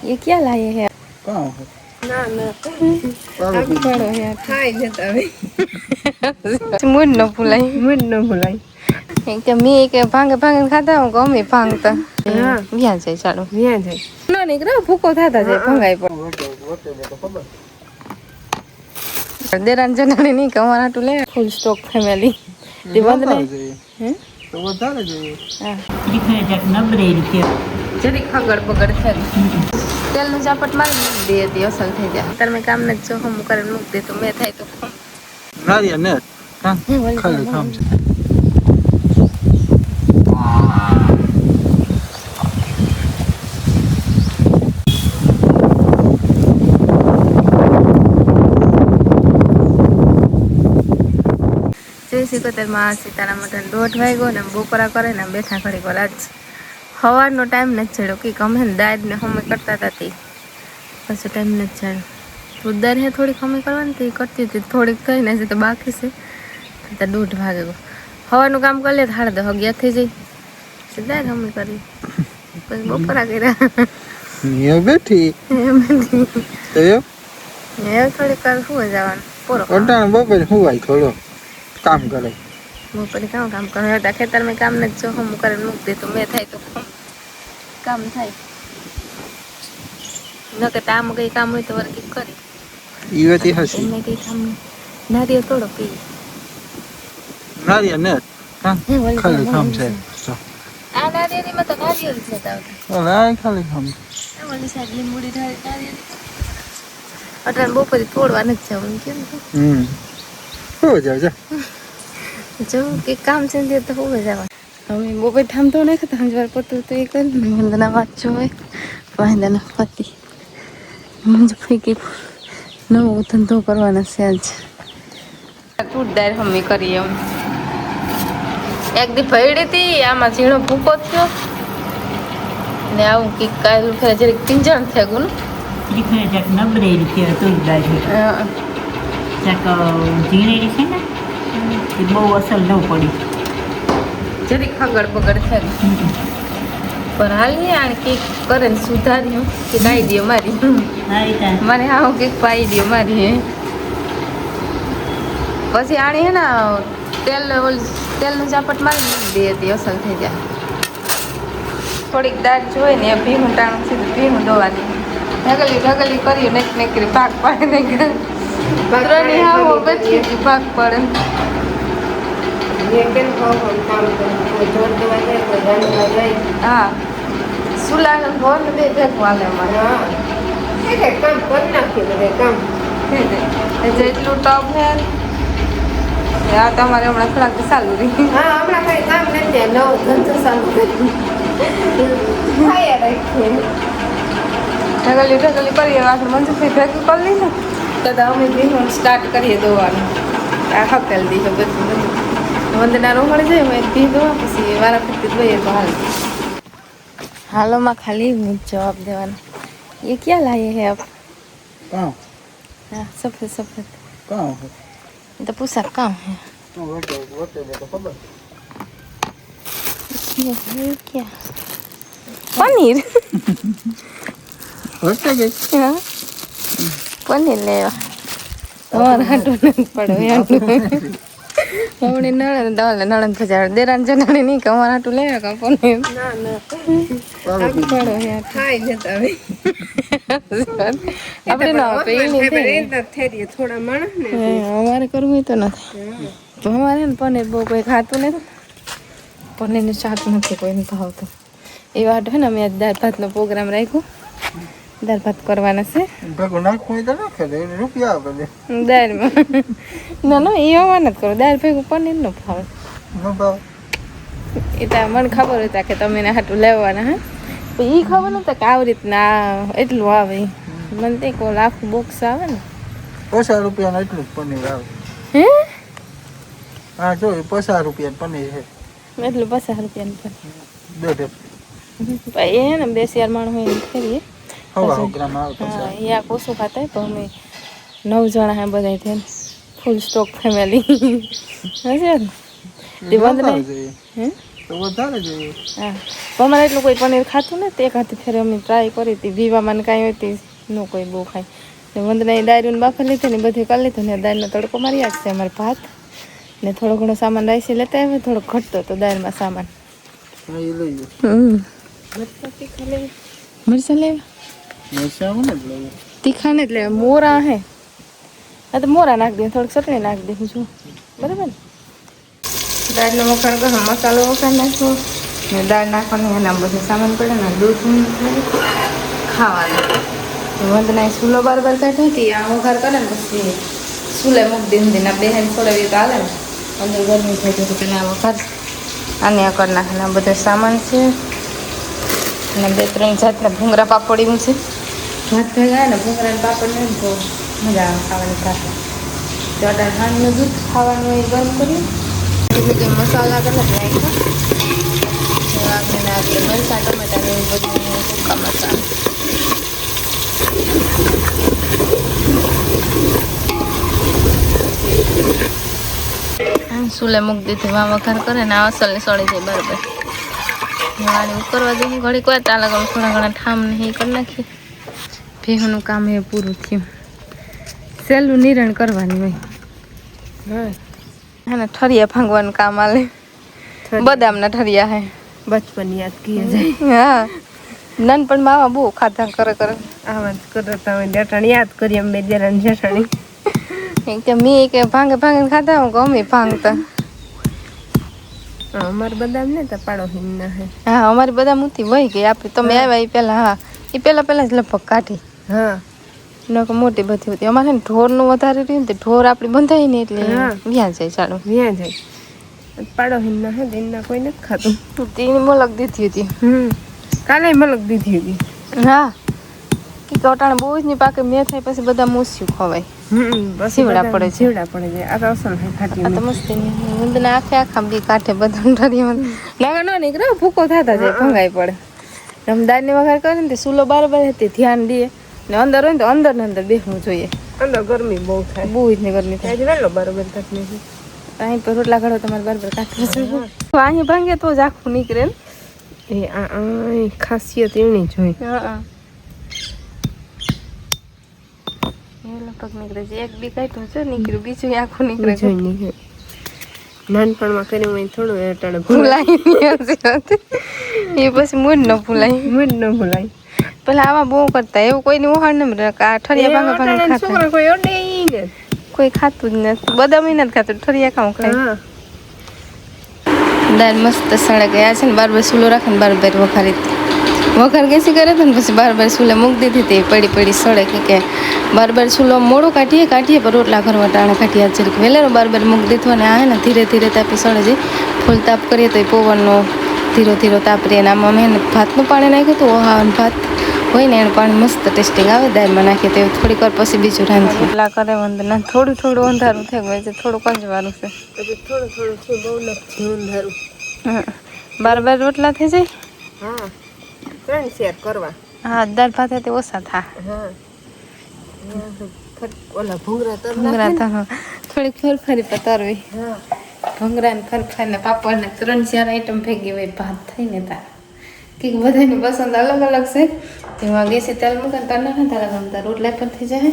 ये क्या लाए हैं? कहाँ है? ना ना पागल आगे भी बढ़ो यार खाई लेता है मुझ न भुलाई एक तो मैं एक भांग खाता हूँ को मैं भांगता हां व्या जाए ચાલો વ્યા જાય નો નીકળો ભૂકો થાતા જાય ભંગાઈ પર દેરાન જનાની ની કમારા ટુ લે ફૂલ સ્ટોક ફેમિલી તે બંધ લે હે तो વધારે જોઈએ હા દીખને જક નબરે રીતે જરી ખગડ બગડ છે તેલનું ઝાપટ મારી દે દે અસલ થઈ જાય તાર મેં કામ ન જો હમ કરીને મૂક દે તો મેં થાય તો નારિયા ને હા ખાલી કામ છે જય શ્રી કતરમાં સીતારામ મટન 1:30 વાગ્યો ને બપોરા કરે ને બેઠા ઘડી પર આજ સવારનો ટાઈમ નથી છેડ્યો કે અમે દાળ ને હમે કરતા હતા તે પછી ટાઈમ નથી છેડ્યો તો દર હે થોડીક હમે કરવાની તે કરતી હતી થોડીક થઈ ને તો બાકી છે તો 1:30 વાગે ગયો સવારનું કામ કરી લે તો 10:30 થઈ જાય સીધા હમે કરી પછી બપોરા કર્યા નિયા બેઠી તો એ થોડીક વાર સુઈ જવાનું પૂરો અટાણ બપોરે હુવાય થોડો કામ કરે બપોરે કામ કરે હતા ખેતરમાં કામ નથી જો હમ કરીને મૂક દે તો મેં થાય તો કામ થાય ન કે તામ કઈ કામ હોય તો વર્કી કરી ઈ વાત હસી એમને કઈ કામ નારિયેળ તોડો પી નારિયા ને હા ખાલી કામ છે તો આ નારિયેળીમાં તો નારિયેળ જ નતા આવતા ઓલા ખાલી કામ ઓલી સાઈડ લીંબુડી ઢાળી નારિયેળ અટાણ બપોરે તોડવા નથી જવાનું કેમ હો જાવ જા જો કે કામ છે ને તો હોવે જવા હવે બપોરે થામતો નહીં ખતા હંજવાર પડતું તો એ કરી વંદના વાંચો હોય વાંદના પતિ મંજ ફેંકી નવો ધંધો કરવાના છે આજ તૂટદાર હમી કરી એમ એક દી ભયડી હતી આમાં ઝીણો ભૂકો થયો ને આવું કે કાલ ફેર જરીક પિંજણ થઈ ગયું દીખને જક નબરે રીતે તુલદા છે જક ઝીણેરી છે ને એ બહુ અસલ ન પડી જરીક ખગડ બગડ થઈ ગયું પણ હાલ નહીં આને કેક કરે ને સુધાર્યું કે ગાઈ દે મારી મને આવું કેક પાઈ દે મારી પછી આણી હે ને તેલનું ઝાપટ મારી દે હતી અસલ થઈ જાય થોડીક દાળ જોઈ ને ભીનું ટાણું સીધું ભીનું દોવાની ઢગલી કર્યું ને કરી ભાગ પાડે ને ત્રણેય હાવો બચી ગયું ભાગ પડે હા સુલા ભોર ને બે ભેગું હાલે અમારે કામ કરી નાખ્યું બધે કામ જેટલું ટપ હે આ તમારે હમણાં થોડાક ચાલુ રહી હા હમણાં કઈ કામ નથી નવો ધંધો ચાલુ કરી ઢગલી કરીએ આખું મંજુરથી ભેગું કરી લઈએ તો અમે ભીનું સ્ટાર્ટ કરીએ દોવાનું આખા તેલ દઈએ બધું વંદના રોમળી જાય મેં ભી દોવા પછી વારા ફરતી દઈએ તો હાલ हालो माँ खाली जवाब देवाना ये क्या लाए हैं आप कहाँ हाँ सफेद सफेद कहाँ है तो पूछा कहाँ है तो वो खबर इसमें है क्या पनीर होते गए हाँ पनीर ले हमारा हाथों नहीं पड़ो यार हमने नड़न डाल नड़न फजार देरान जनानी नहीं का हमारा हाथों ले का पनीर ना ना आगे पड़ो यार खाई लेता है अपने ना पे नहीं थे थेरी थोड़ा माना ने हमारे करूँ ही तो ना तो हमारे पनीर वो कोई खातो नहीं पनीर ने शाक नहीं कोई नहीं खाओ तो ये बात है ना मैं दाल भात नो प्रोग्राम रखूँ दाल भात करवाना से भगो ना कोई तो ना खेले रुपया बोले दाल में ना ना ये वाला करो दाल पे पनीर नो खाओ नो बा इतना मन खबर होता कि તમે ને હાટુ લેવાના હે તો ઈ ખબર નતો કે આવી રીતના એટલું આવે મને તે કો લાખ બોક્સ આવે ને 50 રૂપિયા નું એટલું પનીર આવે હે હા જો 50 રૂપિયા પનીર છે એટલું 50 રૂપિયા નું દોઢ ભાઈ એ ને 2 માણસ હોય ને ખરીએ હવા ગ્રામ આવે હા યા કોસો ખાતા તો અમે 9 જણા હે બધાય થઈને ફૂલ સ્ટોક ફેમિલી હશે ને તે બંધ નહીં હે તો વધારે જોઈએ. હા તો અમારે એટલું કોઈ પનીર ખાતું ને તે ખાતી ફેર અમે ટ્રાય કરી હતી વિવામાં કાંઈ હોય તે ન કોઈ બહુ ખાય ને વંદના દાળનું બાફર લીધું ને બધું કરી લીધું ને દાળનો તડકો મારી આપશે અમારે ભાત ને થોડો ઘણો સામાન રાઈસી લેતા આવે થોડો ઘટતો તો દાળમાં સામાન હા એ લઈ લો. મરચાં લેવા મરચાં મને જ લઈએ. તીખા ને જ લેવા મોરા હે આ તો મોરા નાખી દે થોડીક ચટણી નાખી દે છું બરાબર ને દાળનો વખાણ કરો મસાલો વખાણ નાખો ને દાળ નાખવાની એના બધું સામાન પડે ને દૂધ ખાવાનું વંદના સૂલો બારબાર કાઢી હતી આ વઘાર કરે ને પછી સૂલે મૂકી દીધી ને બે હેન્ડ છોડાવી તો હાલે ને અંદર ગરમી થઈ ગઈ પેલા વઘાર આને કરી નાખે બધો સામાન છે અને 2-3 જાતના ભૂંગળા પાપડીયું છે ભાત ભેગા ને ભૂંગળાના પાપડ ને તો મજા આવે ખાવાની સાથે તો અટાણ ખાંડનું દૂધ ખાવાનું એ ગરમ કર્યું બધું મસાલા કરે નાખીને મરચાં ટમેટા ને એવું બધું સૂકા મરચાં સુલે મૂકી દીધી વા વઘાર કરે ને આ અસલની સળી જાય બરાબર વાળી ઉકરવા દઈએ ઘડીક વાર ચાલે થોડા ઘણા ઠામ નહીં કરી નાખીએ ભેહનું કામ એ પૂરું થયું સહેલું નિરણ કરવાની હોય હા ને ઠરિયા ભાંગવાનું કામ આલે બદામના ઠરિયા હે બચપન યાદ કિયા જાય હા નાનપણમાં આવા બહુ ખાધા કરે આવા જ કરતા હોય ડટાણી યાદ કરીએ અમે જરાની જટાણી કે મેં કે ભાંગે ખાધા હું ગમે ભાંગતા અમારે બદામ ને તો પાડો હિન્ના હે હા અમારી બદામ ઉતી વહી ગઈ આપણે તમે આવ્યા એ પહેલા હા એ પહેલા જ લગભગ કાઢી હા નક મોટી બધી હતી અમારે ને ઢોરનું વધારે રહ્યું ને ઢોર આપણી બંધાય ને એટલે વ્યાં જાય ચાલો વ્યાં જાય પાડો હિન્ના હે દિનના કોઈ નથી ખાતું તેની મલક દીધી હતી કાલે મલક દીધી હતી હા કે કટાણ બહુ જ નહીં પાકે મેં થાય પછી બધા મૂસ્યું ખવાય સીવડા પડે જીવડા પડે છે આ તો અસલ હે ખાટી આ તો મસ્તી ઊંધના આખા બી કાઢે બધું ઠરિયામાં નાગા ન નીકળે ભૂકો થતા જાય ભંગાઈ પડે રમદારની વઘાર કરે ને તે સૂલો બારબાર હતી ધ્યાન દે ને અંદર હોય ને તો અંદર ને અંદર બેસવું જોઈએ અંદર ગરમી બહુ થાય બહુ જ ને ગરમી થાય વેલો બરોબર થતી નથી અહીં પર રોટલા ઘડો તમારે બરાબર કાઢવા જોઈએ અહીં ભાંગે તો જ આખું નીકળે ને એ આ ખાસિયત એની જ હોય હા લગભગ નીકળે છે એક બી કાઢ્યું છે નીકળ્યું બીજું આખું નીકળે છે નાનપણમાં કર્યું હોય થોડું અટાણે ભૂલાય એ પછી મૂડ ન ભૂલાય પેલા આવા બહુ કરતા એવું કોઈની ઓહાડ ન આ ઠરિયા ભાંગા ખાતા કોઈ ઓડે ને કોઈ ખાતું જ નથી બદામ નથી ખાતું ઠરિયા ખાવું ખાય દાળ મસ્ત સળે ગયા છે ને બાર સૂલો રાખે ને બાર વઘાર ગેસી કરે તો ને પછી બાર સૂલે મૂકી દીધી હતી પડી સળે કે બાર સૂલો મોડું કાઢીએ પણ રોટલા કરવા ટાણે કાઢીએ જરીક વહેલેરો બાર મૂકી દીધું અને આ ને ધીરે ધીરે તાપી સળે છે ફૂલ તાપ કરીએ તો એ પવનનો ધીરો તાપ રહે અને આમાં મેં ભાતનું પાણી નાખ્યું હતું ઓહાવાનું ભાત હોય ને એનું પાણી મસ્ત ટેસ્ટિંગ આવે દાળમાં નાખીએ તો થોડીક વાર પછી બીજું રાંધીએ રોટલા કરે વંદના થોડું અંધારું થઈ ગયું છે થોડુંક અંજવાનું છે થોડું છે બહુ નથી અંધારું બાર રોટલા થઈ જાય હા 3 શેર કરવા હા દાળ ભાત તે ઓછા થા હા ઓલા ભૂંગરા થોડીક ફરફરી પતારવી હા ભૂંગરા ને ફરફર ને પાપડ ને 3-4 આઈટમ ભેગી હોય ભાત થઈને તાર કે બધાની પસંદ અલગ છે તેમાં ગેસી તેલ મૂકે તને નથી તારા ગમતા રોટલા પર થઈ જાય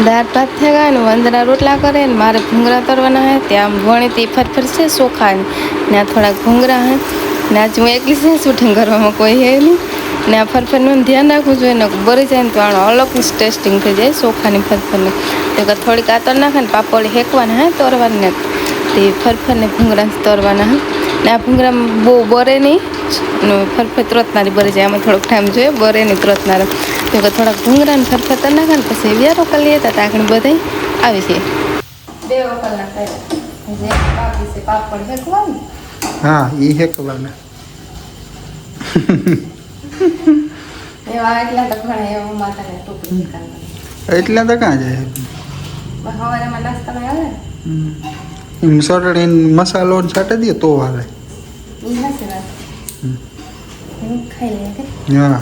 દાળ ભાત થઈ ગયા ને વંદના રોટલા કરે ને મારે ભૂંગરા તરવાના હે ત્યાં વણી તે ફરફર છે ચોખા ને આ થોડાક ભૂંગરા હે ને આજ હું એકલી છે શૂટિંગ કરવામાં કોઈ હે નહીં ને આ ફરફરનું ધ્યાન રાખવું જોઈએ ને બરી જાય ને તો આનો અલગ ટેસ્ટિંગ થઈ જાય ચોખાની ફરફરને તો થોડીક આતર નાખે ને પાપડ હેકવાના હે તરવાને તે ફરફરને ભૂંગરા તરવાના હે ને આ ભૂંગરા બહુ બરે નહીં ફરફર ત્રતનારી બરી જાય આમાં થોડોક ટાઈમ જોઈએ બરે નહીં ત્રતનાર તો થોડાક ભૂંગરા ને ફરફર તર નાખે ને પછી વ્યારો કરી લઈએ તો તાકણી બધા આવી છે 2 વખત નાખાય પાપડ હેકવાનું હા એ હેકવાના એવા એટલા તો ઘણા એવું માતાને ટોપી નીકળવાની એટલા તો કાં જાય હવારેમાં નાસ્તામાં આવે એમ ચટણી મસાલો છાંટી દે તો હાલે એ હશે વાત ખાઈ લે હા